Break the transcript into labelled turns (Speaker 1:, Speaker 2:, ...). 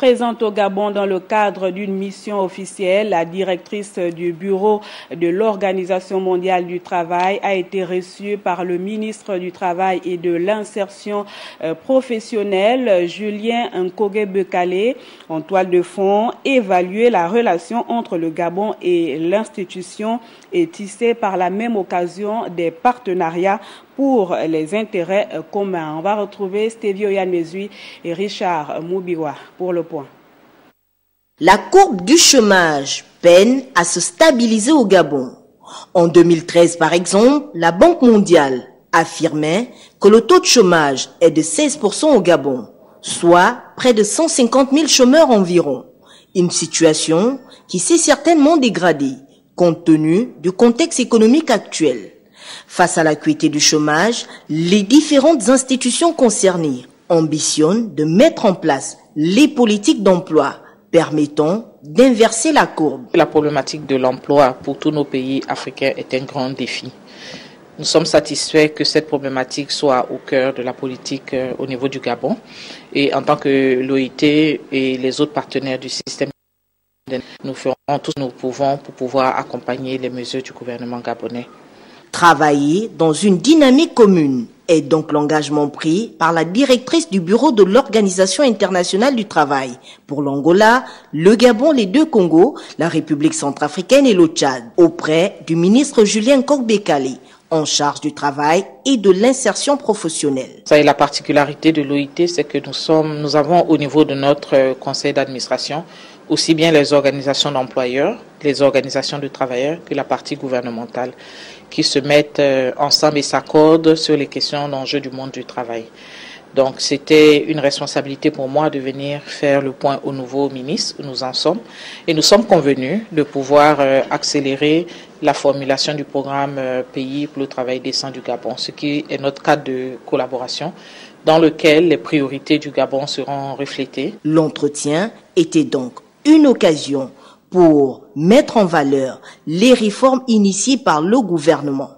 Speaker 1: Présente au Gabon dans le cadre d'une mission officielle, la directrice du bureau de l'Organisation mondiale du travail a été reçue par le ministre du Travail et de l'Insertion professionnelle, Julien Nkogé-Bekale. En toile de fond, évaluer la relation entre le Gabon et l'institution et tisser par la même occasion des partenariats pour les intérêts communs. On va retrouver Stevio Yanmezui et Richard Moubiwa pour le point.
Speaker 2: La courbe du chômage peine à se stabiliser au Gabon. En 2013, par exemple, la Banque mondiale affirmait que le taux de chômage est de 16% au Gabon, soit près de 150 000 chômeurs environ. Une situation qui s'est certainement dégradée compte tenu du contexte économique actuel. Face à l'acuité du chômage, les différentes institutions concernées ambitionnent de mettre en place les politiques d'emploi permettant d'inverser la courbe.
Speaker 3: La problématique de l'emploi pour tous nos pays africains est un grand défi. Nous sommes satisfaits que cette problématique soit au cœur de la politique au niveau du Gabon. Et en tant que l'OIT et les autres partenaires du système, nous ferons tout ce que nous pouvons pour pouvoir accompagner les mesures du gouvernement gabonais.
Speaker 2: Travailler dans une dynamique commune est donc l'engagement pris par la directrice du bureau de l'Organisation internationale du travail pour l'Angola, le Gabon, les deux Congos, la République centrafricaine et le Tchad, auprès du ministre Julien Nkogé-Bekale, en charge du travail et de l'insertion professionnelle.
Speaker 3: Ça est la particularité de l'OIT, c'est que nous avons au niveau de notre conseil d'administration aussi bien les organisations d'employeurs, les organisations de travailleurs que la partie gouvernementale qui se mettent ensemble et s'accordent sur les questions d'enjeux du monde du travail. Donc c'était une responsabilité pour moi de venir faire le point au nouveau ministre où nous en sommes. Et nous sommes convenus de pouvoir accélérer la formulation du programme Pays pour le travail décent du Gabon, ce qui est notre cadre de collaboration dans lequel les priorités du Gabon seront reflétées.
Speaker 2: L'entretien était donc une occasion pour mettre en valeur les réformes initiées par le gouvernement.